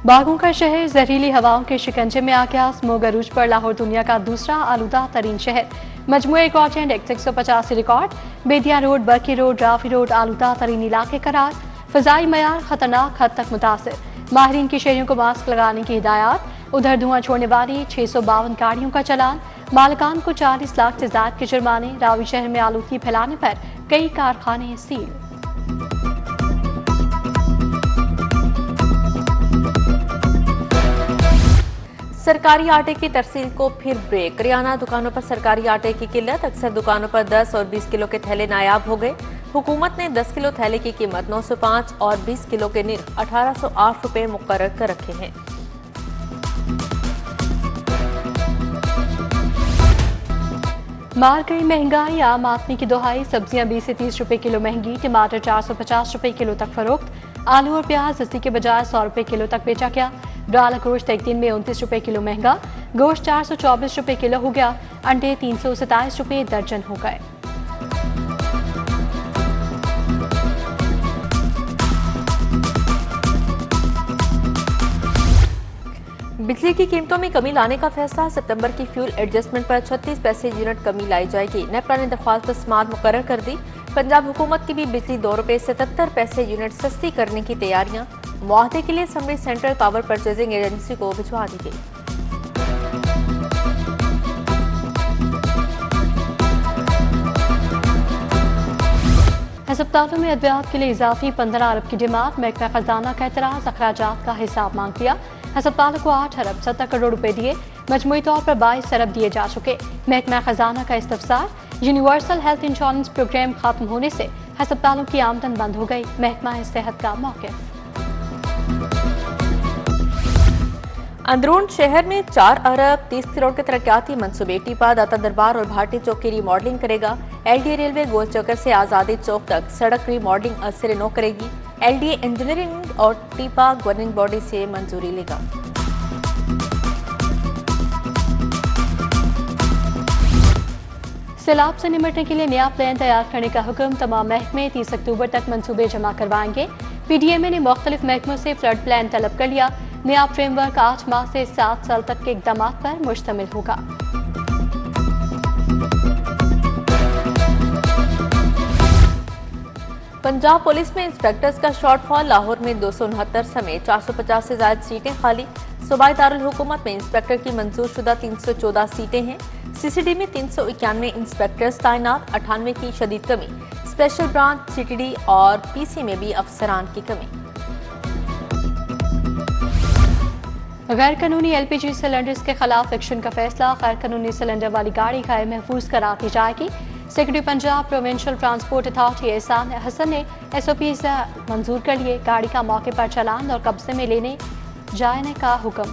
बागों का शहर जहरीली हवाओं के शिकंजे में आ गया। स्मोग अरूज पर लाहौर दुनिया का दूसरा आलूदा तरीन शहर। मजमूए रिकॉर्ड इंडेक्स 185 रिकॉर्ड। बेदिया रोड, बरकी रोड, राफी रोड आलूदा तरीन इलाके करार। फजाई मयार खतरनाक हद तक मुतासिर। माहिरीन की शहरियों को मास्क लगाने की हिदायत। उधर धुआं छोड़ने वाली 652 गाड़ियों का चलान। मालिकान को 40 लाख से ज्यादा के जुर्माने। रावी शहर में आलूदगी फैलाने पर कई कारखाने सील। सरकारी आटे की तरसील को फिर ब्रेक। करियाना दुकानों पर सरकारी आटे की किल्लत। अक्सर दुकानों पर 10 और 20 किलो के थैले नायाब हो गए। हुकूमत ने 10 किलो थैले की कीमत 905 और 20 किलो के निर्ख 1808 रुपए मुकर्रर कर रखे हैं। मार गई महंगाई, आम आदमी की दुहाई। सब्जियां 20 से 30 रुपए किलो महंगी। टमाटर 450 रुपए किलो तक फरोख्त। आलू और प्याज 80 के बजाय 100 रुपए किलो तक बेचा गया। ब्राला गोश्त एक दिन में 29 रुपए किलो महंगा। गोश्त 424 रुपए किलो हो गया। अंडे 327 रुपए दर्जन हो गए। बिजली की कीमतों में कमी लाने का फैसला। सितंबर की फ्यूल एडजस्टमेंट पर 36 पैसे यूनिट कमी लाई जाएगी। नेपरा ने दरख्वास्त समाअत मुकर्रर कर दी। पंजाब हुकूमत की भी बिजली 2 रुपए 77 पैसे यूनिट सस्ती करने की तैयारियां। मुआहदे के लिए summary central power purchasing agency को भिजवा दी गई। अस्पतालों में अद्वियात के लिए इजाफी 15 अरब की डिमांड। महकमा खजाना का एतराज, अखराजात का हिसाब मांग लिया। अस्पतालों को 8 अरब 70 करोड़ रुपए दिए। मजमूई तौर पर 22 अरब दिए जा चुके। महकमा खजाना का इस्तफसार, यूनिवर्सल हेल्थ इंश्योरेंस प्रोग्राम खत्म होने से अस्पतालों की आमदन बंद हो गई। महकमा सेहत का मौक़िफ़। अंदरून शहर में 4 अरब 30 करोड़ के तरक्याती मनसूबे। टीपा, दाता दरबार और भाटी चौक की रीमॉडलिंग करेगा। एलडीए रेलवे गोल चक्कर से आजादी चौक तक सड़क रीमॉडलिंग आज से 9 करेगी। एलडीए इंजीनियरिंग और टीपा गवर्निंग बॉडी से मंजूरी लेगा। सैलाब से निपटने के लिए नया प्लान तैयार करने का हुक्म। तमाम महकमे 30 अक्टूबर तक मंसूबे जमा करवाएंगे। पीडीएमए ने मुख्तलिफ महकमों से फ्लड प्लान तलब कर लिया। नया फ्रेमवर्क 8 माह से 7 साल तक के इकदाम पर मुश्तमिल होगा। पंजाब पुलिस में इंस्पेक्टर्स का शॉर्टफॉल। लाहौर में 269 समेत 450 से ज्यादा सीटें खाली। सूबाई दारुल हुकूमत में इंस्पेक्टर की मंजूर शुदा 314 सीटें हैं। सीसीडी में 391 इंस्पेक्टर्स तैनात। 98 की शदीद कमी। स्पेशल ब्रांच, सीटीडी और पीसी में भी अफसरान की कमी। गैर कानूनी एलपीजी सिलेंडर्स के खिलाफ एक्शन का फैसला। गैर कानूनी सिलेंडर वाली गाड़ी गैर महफूज करार दी जाएगी। Secretary Punjab provincial transport authority एहसान हसन ने एसओपी से मंजूर कर लिए। गाड़ी का मौके पर चालान और कब्जे में लेने जाने का हुक्म।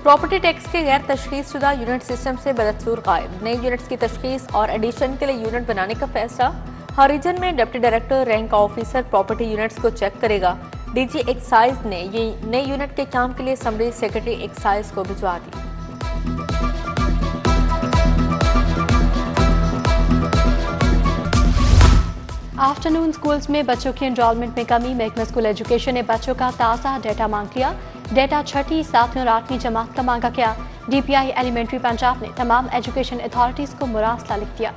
प्रॉपर्टी टैक्स के गैर तशखीस शुदा यूनिट सिस्टम से बदस्तूर गायब। नए यूनिट्स की तशखीस और एडिशन के लिए यूनिट बनाने का फैसला। हर रीजन में deputy director rank officer property units को चेक करेगा। डीजी एक्साइज ने ये नए यूनिट के काम के लिए समरी सेक्रेटरी एक्साइज को भिजवा दी। आफ्टरनून स्कूल्स में बच्चों की एनरोलमेंट में कमी। महकमा स्कूल एजुकेशन ने बच्चों का ताज़ा डेटा मांग लिया। डेटा 6ठी, 7वीं और 8वीं जमात का मांगा गया। डीपीआई एलिमेंट्री पंजाब ने तमाम एजुकेशन अथॉरिटीज को मुरासला लिख दिया।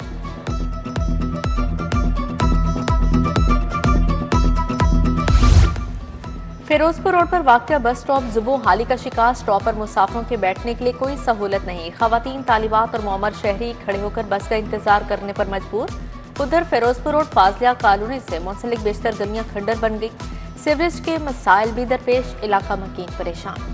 फिरोजपुर रोड पर वाक़या बस स्टॉप जुबो हाली का शिकार। स्टॉप पर मुसाफिरों के बैठने के लिए कोई सहूलत नहीं। खवातीन, तालिबात और मोमर शहरी खड़े होकर बस का इंतजार करने पर मजबूर। उधर फिरोजपुर रोड फाजलिया कॉलोनी से मुंसलिक बेशतर गलियां खंडर बन गई। सीवरेज के मसाइल भी दरपेश। इलाका मकीन परेशान।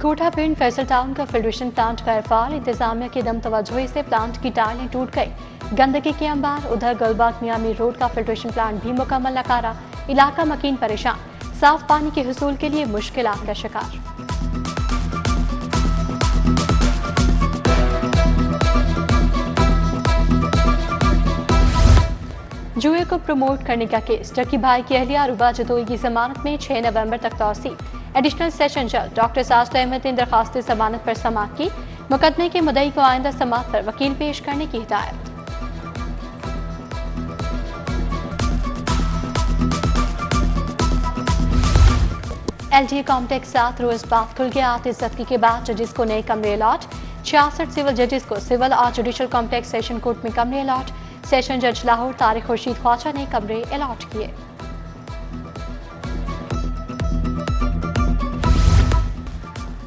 कोटा पिंड फैसल टाउन का फिल्ट्रेशन प्लांट गैर फाल। इंतजामिया की दम तवज्जोही से प्लांट की टाइलें टूट गई। गंदगी के अंबार। उधर गुलबाग मियामी रोड का फिल्ट्रेशन प्लांट भी मुकम्मल नकारा। इलाका मकीन परेशान। साफ पानी के हुसूल के लिए मुश्किलात का शिकार। जुए को प्रमोट करने का केस। टकी भाई की अहलिया रुबा जदोई की जमानत में 6 नवंबर तक तौसी। एडिशनल सेशन जज डॉक्टर साजिद अहमद ने दरखास्त जमानत पर समाअत की। मुकदमे के मुद्दई को आइंदा समाअत पर वकील पेश करने की हिदायत। LDA कॉम्प्लेक्स 7 रोज बाद खुल गया। आतिश जब्ती के बाद जजेस को नए कमरे अलॉट। 66 सिविल जजेस को सिविल और जुडिशल कॉम्प्लेक्स सेशन कोर्ट में कमरे अलॉट। सेशन जज लाहौर तारिक खुर्शीद ख्वाजा ने कमरे अलॉट किए।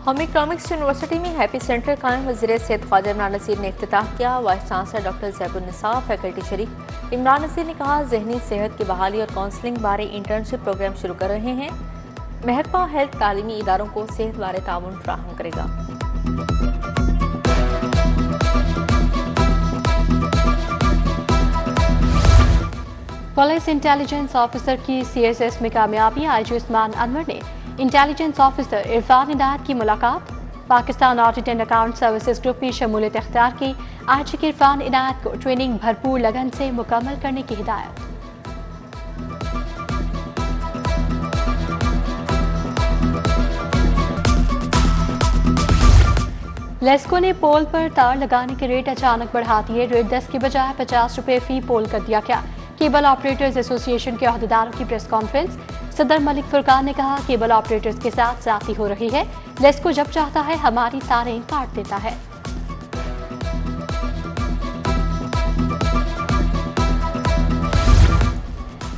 होम इकोनॉमिक्स यूनिवर्सिटी में हैप्पी सेंटर कायम। वज़ीर सेहत ख्वाजा इमरान नसीर ने इफ्तिताह किया। Vice chancellor doctor Zebunnisa faculty शरीक। इमरान नसीर ने कहा, जहनी सेहत की बहाली और काउंसलिंग बारे इंटर्नशिप प्रोग्राम शुरू कर रहे हैं। महकमा हेल्थ तालीमी इदारों को सेहत बारे ताउन फराहम करेगा। पुलिस इंटेलिजेंस ऑफिसर की CSS में कामयाबी। IG उस्मान अनवर ने इंटेलिजेंस ऑफिसर इरफान इनायत की मुलाकात। Pakistan audit and account services group में शमूलियत इख्तियार की। IG के इरफान इनायत को ट्रेनिंग भरपूर लगन से मुकम्मल करने की हिदायत। लेस्को ने पोल पर तार लगाने के रेट अचानक बढ़ा दिए। रेट 10 की बजाय 50 रुपए फी पोल कर दिया गया। केबल ऑपरेटर्स एसोसिएशन के अहदेदारों की प्रेस कॉन्फ्रेंस। सदर मलिक फुरकान ने कहा, केबल ऑपरेटर्स के साथ ज्यादती हो रही है। लेस्को जब चाहता है हमारी तारें काट देता है।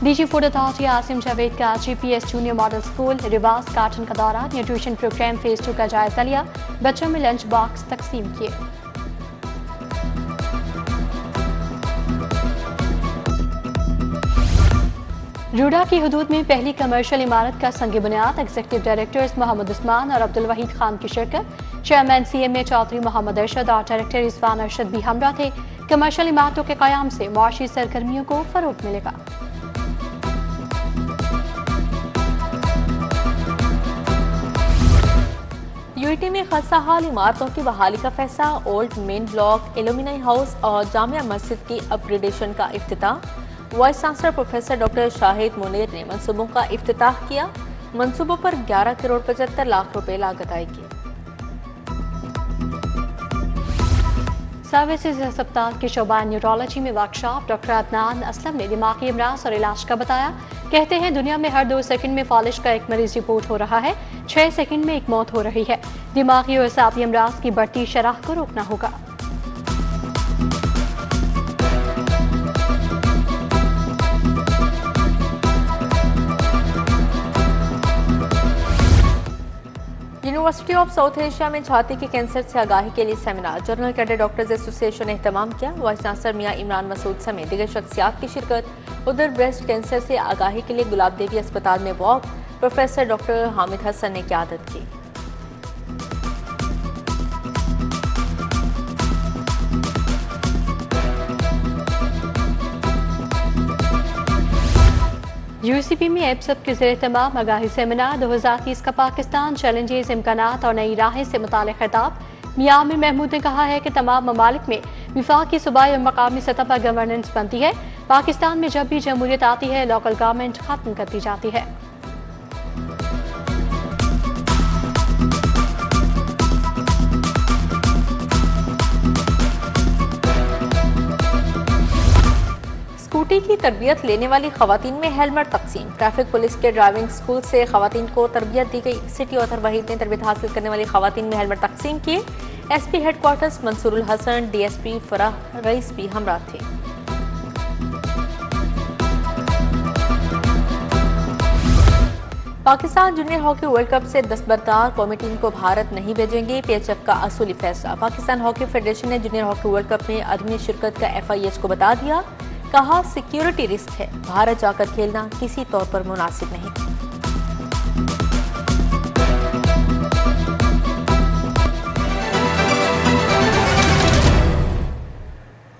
DG food authority Asim Javed का GPS जूनियर मॉडल स्कूल रिवास कार्टन का दौरा। न्यूट्रिशन प्रोग्राम फेज 2 का जायजा लिया। बच्चों में लंच बॉक्स तकसीम किए। रूडा की हदूद में पहली कमर्शियल इमारत का संग बुनियाद। एग्जीक्यूटिव डायरेक्टर्स मोहम्मद उस्मान और अब्दुल वहीद खान की शिरकत। चेयरमैन CMA चौधरी मोहम्मद अरशद और डायरेक्टर रिजवान अरशद भी हमरा थे। कमर्शियल इमारतों के कयाम से मुआशी सरगर्मियों को फरोग मिलेगा। UET में खस्ता हाल इमारतों की बहाली का फैसला। Old main block, alumni house और जामिया मस्जिद की अपग्रेडेशन का इफ्तिताह। Vice chancellor professor doctor Shahid Munir ने मंसूबों का इफ्तिताह किया। मंसूबों पर 11 करोड़ 75 लाख रुपए लागत आएगी। सर्विसेज अस्पताल के शोबा न्यूरोलॉजी में वर्कशॉप। डॉक्टर अदनान असलम ने दिमागी अमराज और इलाज का बताया। कहते हैं, दुनिया में हर 2 सेकंड में फालिश का एक मरीज रिपोर्ट हो रहा है। 6 सेकंड में एक मौत हो रही है। दिमागी और असाबी अमराज की बढ़ती शरह को रोकना होगा। यूनिवर्सिटी ऑफ साउथ एशिया में छाती के कैंसर से आगाही के लिए seminar. General cadet doctors association ने एहतमाम किया। वाइस चांसलर मियां इमरान मसूद समेत दीगर शख्सियात की शिरकत। उधर ब्रेस्ट कैंसर से आगाही के लिए गुलाब देवी अस्पताल में walk. Professor doctor Hamid Hasan ने क़यादत की। UCP में एब्सप के ज़रिए तमाम आगाही सेमिनार। 2030 का पाकिस्तान चैलेंजेस, इम्कानात और नई राहें से मुताल्लिक़ खिताब। मियां आमिर महमूद ने कहा है कि तमाम ममालिक में विफाक़ी, सूबाई और मकामी सतह पर गवर्नेंस बनती है। पाकिस्तान में जब भी जमहूरियत आती है, लोकल गवर्नमेंट खत्म कर दी जाती है। स्कूटी की तरबियत लेने वाली खवातीन में हेलमेट तकसीम। ट्रैफिक पुलिस के ड्राइविंग स्कूल से खवातीन को तरबियत दी गई। सिटी ऑथर वहीद ने तरबियत हासिल करने वाली खवातीन में हेलमेट तकसीम किए। SP headquarters Mansoorul Hasan, DSP Farah Rais भी हमरा थे। Pakistan junior hockey world cup से दस्तबरदार कौमी टीम को भारत नहीं भेजेंगे। PHF का असूली फैसला। पाकिस्तान हॉकी फेडरेशन ने जूनियर हॉकी वर्ल्ड कप में अदमी शिरकत का FIH को बता दिया। कहा, सिक्योरिटी रिस्क है, भारत जाकर खेलना किसी तौर पर मुनासिब नहीं।